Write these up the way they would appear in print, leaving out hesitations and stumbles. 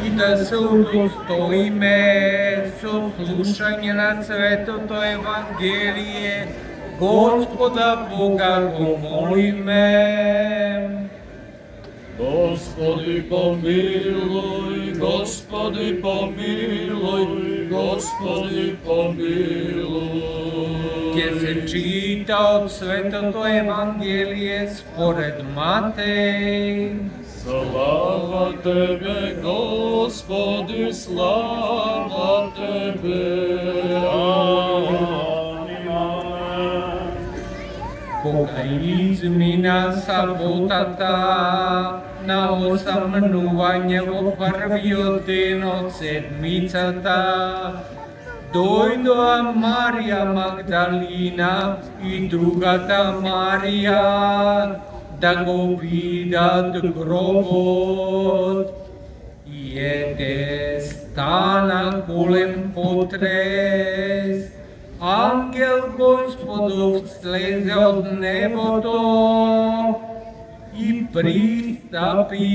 i da se udostojime slušanja na Svetото Evangelije, Gospoda Boga go molime. Gospodi pomiluj, Gospodi pomiluj, Gospodi pomiluj. Gdje se čita od Svetoto Evangelije spored Matej. Slava Tebe, Gospodi, slava Tebe. Koga izmina sabotata na osamnuvanje o prvi od den od sedmicata, dojdoa Marija Magdalina i drugata Marija, da go vidat grobot. Jede stana golem potres, angel Gospodov sleze od neboto i pristapi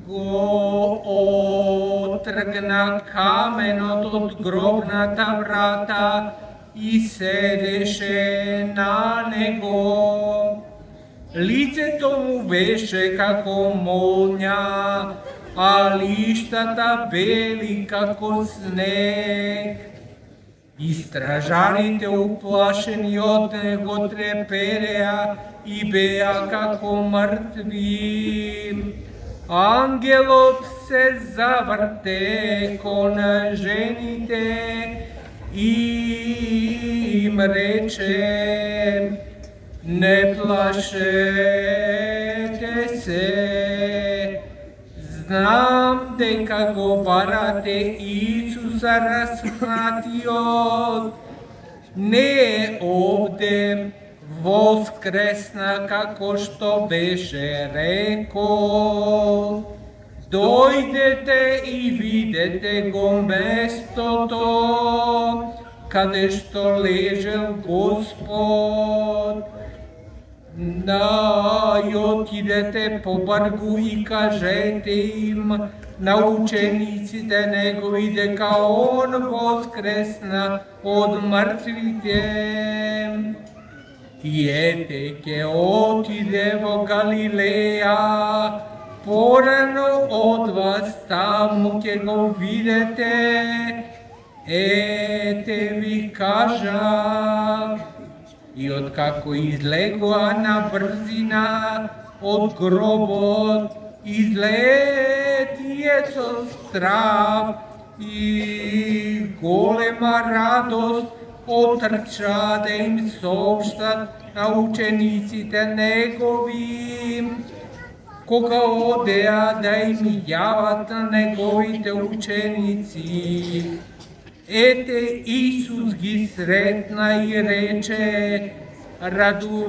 go otrgna kamen od grobnata vrata i sedeše na nego. Lice tomu beše kako molnja, a lištata beli kako sneg. I stražarite uplašeni od nego treperea i beja kako mrtvi. Angelov se zavrte kon ženite i im reče: ne plašete se, znam deka govarate Isusa raspratio, ne ovde voskresna kako što beše reko. Dojdete i videte go mesto to, kade što ležel Gospod. I otidete po brgu i kažete im, naučenicite njegovi deka on voskresna od mrtvih. I ke otidevo Galileja, porano od vas tamo ke go videte, vi kaža. I od kako izlegla na brzina od grobot, izletije so strav i golema radost otrča da im soopštat naučenicite njegovim, koga odeja da im javat njegovite učenici. Isus gi sretna i reče: raduvajte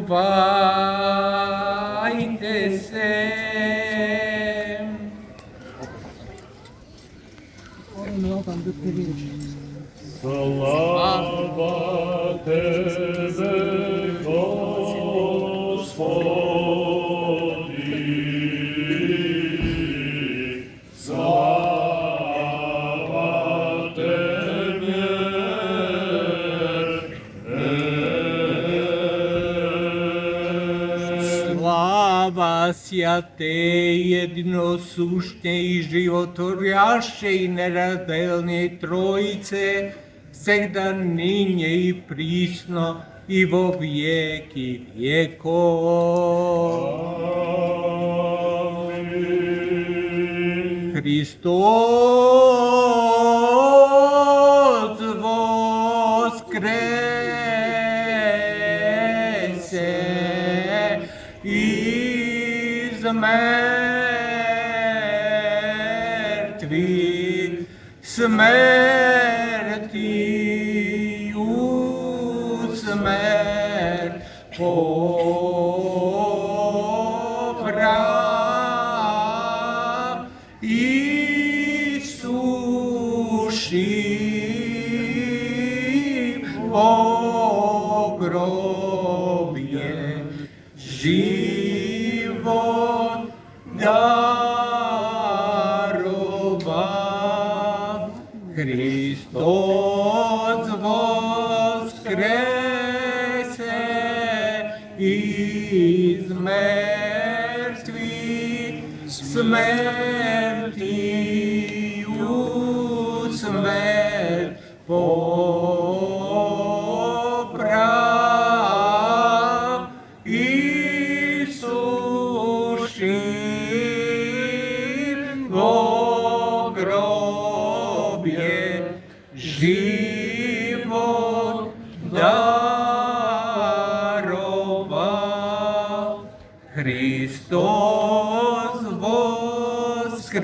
se. Slava Tebe, Gospodi, slava Tebe. Slava Sjate, jedinosušne i životvorjaše i nerazdelne Trojice, всегда ныне и присно, и во веки веков. Аминь. Христос воскресе из мертвых, смертью смерть поправ и суши в гробе живот даровал. Христос воскресе из мертвых, смертью смерть поправ, Иисушин во гробе живот даровал. Христос воскресе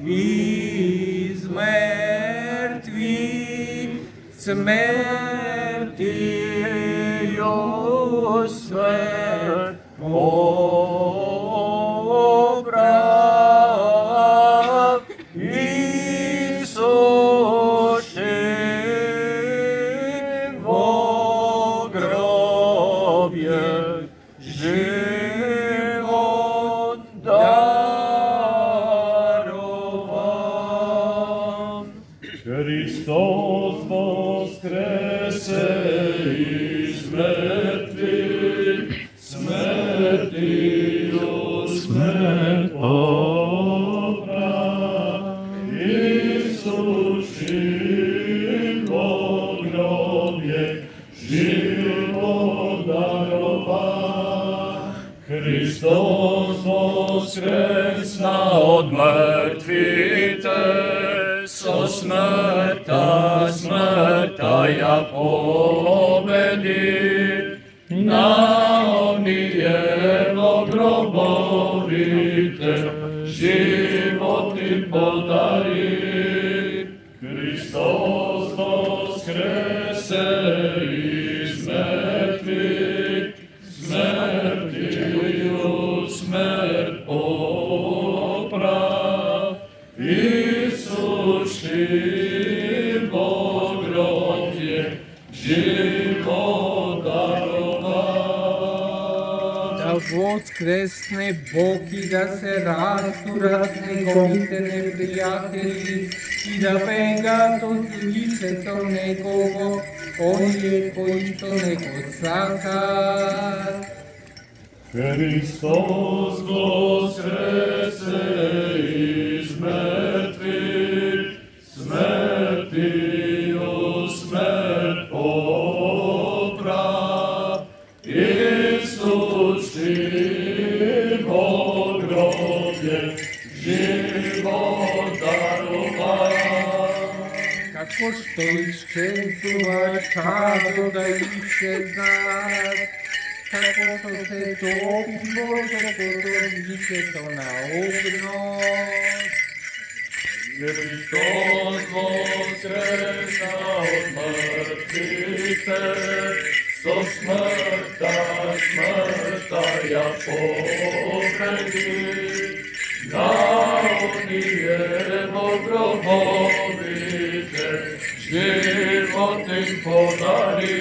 из мертвых, смертью смерть поправ, Иисушин во гробе живот даровал. Христос воскресе из мертвых, смертью смерть поправ, Иисушин во гробе живот даровал. Христос воскресна од мертвите, со смъртта, смъртта победи, на ония во гробовите живот им подари. Христос воскресе из мертвых, смертью смерть поправ, Иисушин во гробе живот даровал. Да воскресне Бог и да се разтурат неговите неприятели и да бегат от лицето Негово, оние които не го сакат. Христос воскресе из мертвых, смертью смерть поправ, Иисушин во гробе живот даровал. Како што исчезнува чадо да исчезнат, како што се топи Божото лицето на огнот. Христос воскресна од мртвите, со смртта, смртта ја победи, на оние во гробовите живот им подари.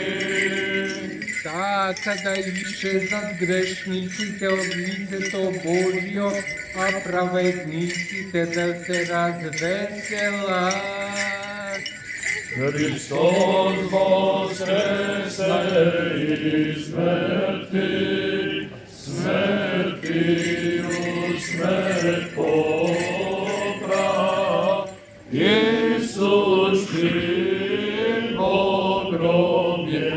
Така да исчезнат грешниците од лицето Божјо, а праведниците да се развеселат. Христос воскресе из мертвых, смертью смерть поправ, Иисушин во гробе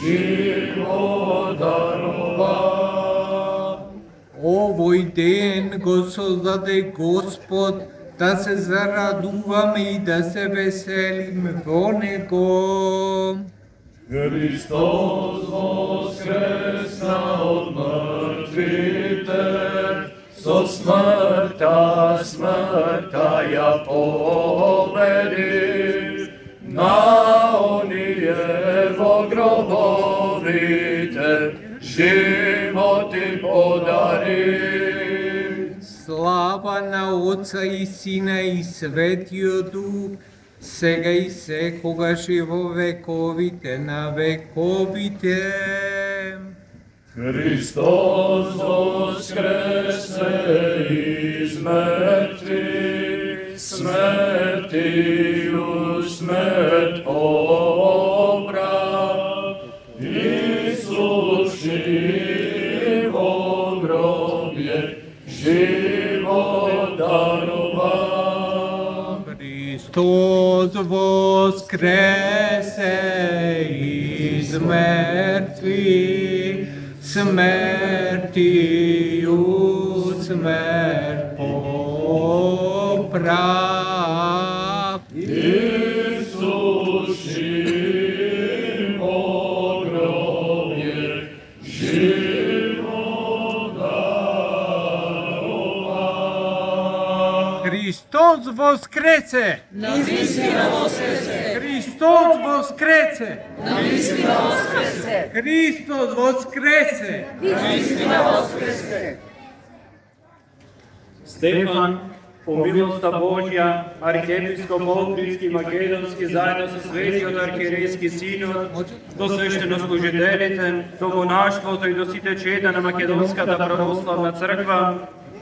живот даровал. Овој ден го создаде Господ, да се зарадуваме и да се веселиме во Него. Христос воскресна од мртвите, со смртта, смртта ја победи, на оние во гробовите живот им подари. Слава на Отца и Сина и Светиот Дух, сега и секогаш и во вековите на вековите. Христос воскресе из мертвых, смертью obraz. Isus żywo grobie, żywo darował. Hristos woskrese iz mrtvih, smrtiju smrt poprav. Isus żywo grobie, żywo darował. Hristos voskrese! Hristos voskrese! Hristos voskrese! Stefan, pomilosta Božja, arhiepiskop Ohridski, Makedonski, zajedno sa Sveti od arhijerejski sinod, do sveštenoslужителите, до монаштвото и до сите чеда на Македонската православна црква,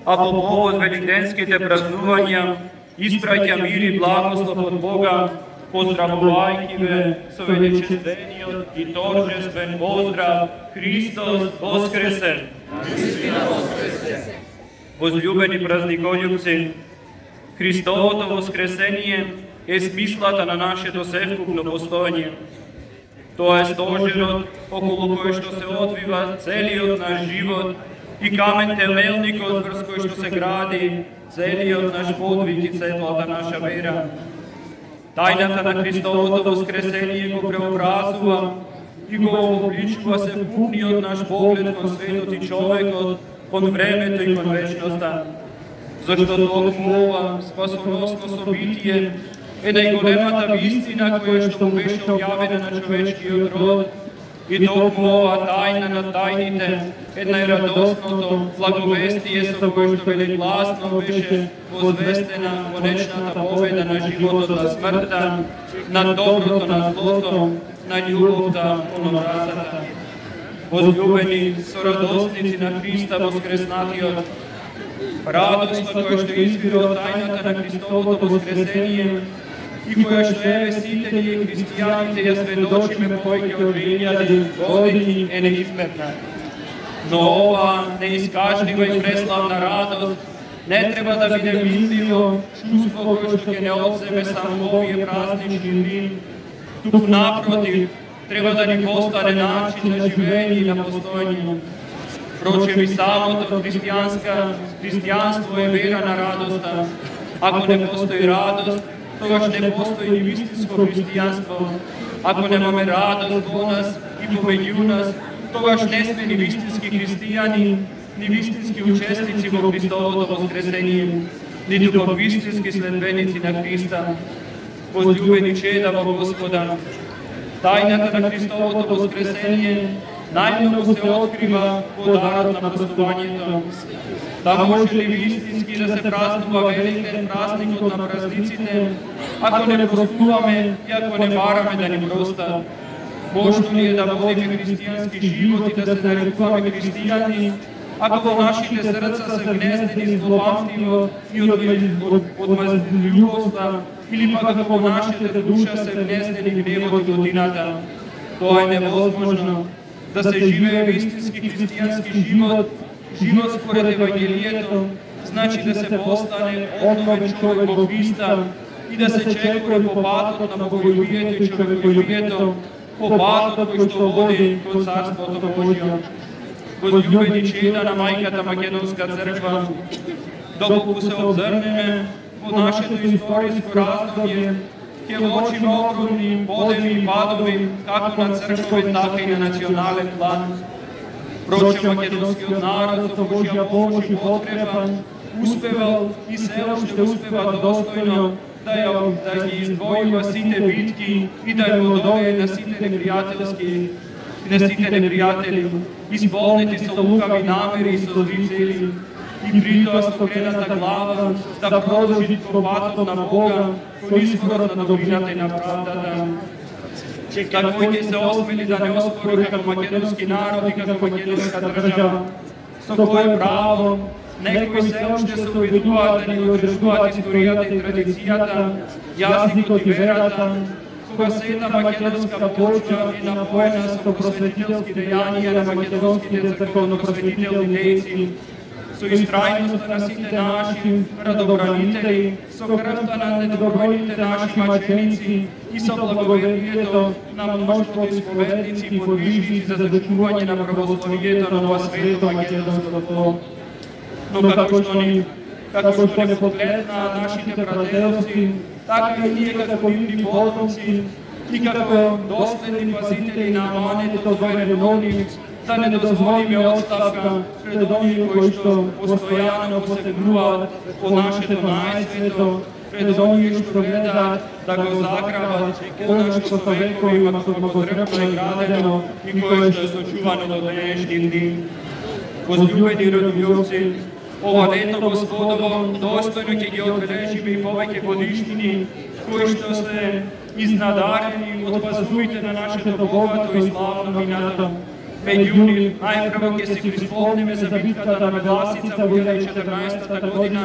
а по повод великденските празнувања, испраќа мир и благослов од Бога, поздравувајќи ве со величествениот и торжествен поздрав Христос воскресе! Возлюбени празникољубци, Христовото воскресение е смислата на нашето севкупно постојање. Тоа е стожерот околу кој што се одвива целиот наш живот и камен темелникот врз кој што се гради целиот наш подвиг и целата наша вера. Тајната на Христовото воскресение го преобразува и го обличува севкупниот наш поглед кон светот и човекот, кон времето и кон вечноста. Зашто токму ова спасоносно собитие е најголемата вистина која што му беше објавена на човечкиот род, и токму ова тајна на тајните е најрадосното благовестие со кое што велегласно беше возвестена конечната победа на животот на смртта, на доброто на злото, на љубовта кон омразата. Возлюбени сорадосници на Христа воскреснатиот, радоста која што извира од тајната на Христовото воскресение и која што еве сите ние христијаните ја сведочиме повеќе од 2000 години е неизмерна. Но ова неискажлива и преславна радост не треба да биде видливо чувство кој што ќе не одземе само овие празнични дни, туку напротив, треба да ни постане начин на живење и на постојање. Впрочем и самото христијанство е вера на радоста. Ако не постои радост, тогаш не постои ни вистинско христијанство. Ако немаме радост во нас и помеѓу нас, тогаш не сме ни вистински христијани, ни вистински учесници во Христовото воскресение, ниту пак вистински следбеници на Христа. Возлюбени чеда во Господа, тајната на Христовото воскресение најмногу се открива во дарот на празнувањето. Да може ли вистински да се празнува великен празникот на празниците, ако не простуваме и ако не бараме да ни простат? Можно ли е да водиме христијански живот и да се нарекуваме христијани, ако во нашите срца се гнездени злопамтиво и од мазљубоста, или пак ако во нашите душа се гнездени гневот и годината? Тоа е невозможно. Да се живее вистински христијански живот, живот според Евангелието, значи да се постане обновен човек во Христа и да се чекуе по патот на боголюбието и човеколюбието, по патот кој што води кон Царството Божјо. Возлюбени чеда на Мајката Македонска црква, доколку се обзрнеме во нашето историско раздобје, ќе уочиме огромни подеми и падови, како на црковен, така и на национален план. Впрочем, македонскиот народ со Божја помош и подкрепа успевал и се уште успева достојно да ги издвојува сите битки и да ја одолее на сите непријатели, исполнети со лукави намери и со зли цели, и притоа со окрената глава да продолжи по патот на Бога, кон изборот на добрината и на правдата. Како ќе се осмели да не оспори како македонски народ и како македонска држава, со кое право некои се уште се убедуваат да ни одредуваат историјата и традицијата, јазикот и верата, Света Македонска почва и напоена со просветителски дејанија на македонските црковно-просветителни дејци, со истрајноста на сите наши радобранители, со крвта на недобројните наши маченици и со благоверието на мноштво исповедници и подвижници за зачување на православието на ова свето македонско тло. Но како што не поклетна нашите братеровци, така и ние како нивни потомци и како доследни пазители на аманетот вереновни, да не дозволиме отставка пред оние кои што постојано посегнуваат по нашето најсвето, пред оние што гледаат да го заграбат она што со векови многотрпно е градено и кое што е сочувано до денешни дни. Возлюбени родолюбци, ова лето Господово достојно ќе ги одбележиме и повеќе годишнини кои што се изнадарени од пазувите на нашето богато и славно минато. Меѓу нив најпрво ќе се приспомнеме за битката на Медласица во 2014 година,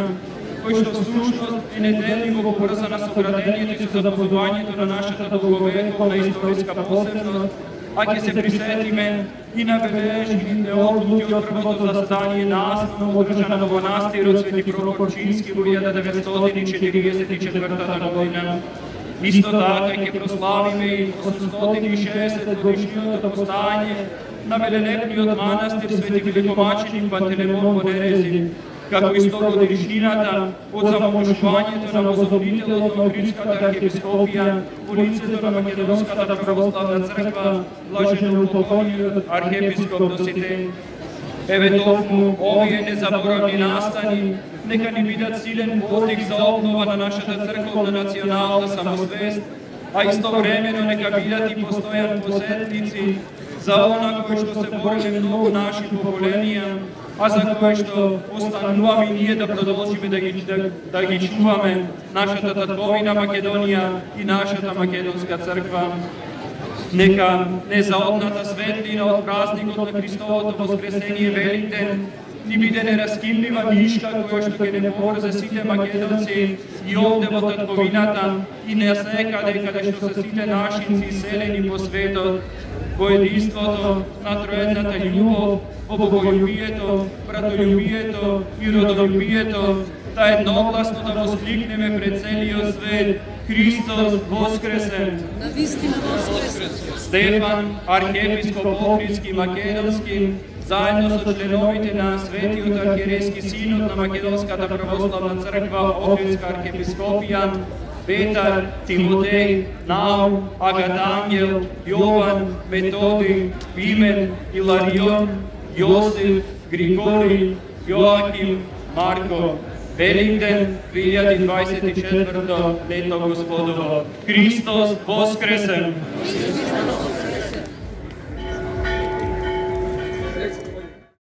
кој што всушност е неделиво поврзана со градењето и со запознавањето на нашата долговековна историска посебност, а ќе се присетиме и на бележните одлуки од првото заседание на основно одржано во манастирот Свети Прокор Чински во 1944 година. Исто така ќе прославиме и 860 годишниното постање на велелепниот манастир Свети Великомаченик Пантелеймон во Нерези, како и 100 годишнината од замолчувањето на возобнителот на Охридската архиепископија во лицето на Македонската православна црква, блаженноупокоениот архиепископ Доситеј. Еве токму овие незаборавни настани нека ни бидат силен подвиг за обнова на нашата црковна национална самосвест, а истовремено нека бидат и постојан посетници за она кој што се бореле многу наши поколенија, а за кое што остануваме и ние да продолжиме да ги чуваме нашата татковина Македонија и нашата македонска црква. Нека незаодната светлина од празникот на Христовото воскресение Великден ни биде нераскинлива нишка која што ќе не поврзе сите македонци и овде во татковината и насекаде каде што се сите нашинци селени по светот, во единството на троедната љубов, во боголюбието, братолюбието и родолюбието, да едногласно да воскликнеме пред целиот свет: Христос воскресе! Навистина воскресе! Стефан, архиепископ Охридски Македонски, заедно со членовите на Светиот архиерејски синод на Македонската православна црква Охридска архиепископија, Петар, Тимотеј, Наум, Агатангел, Јован, Методий, Пимен, Иларион, Јосиф, Григорий, Јоаким, Марко. Великден 2024 лето Господово. Христос воскресе!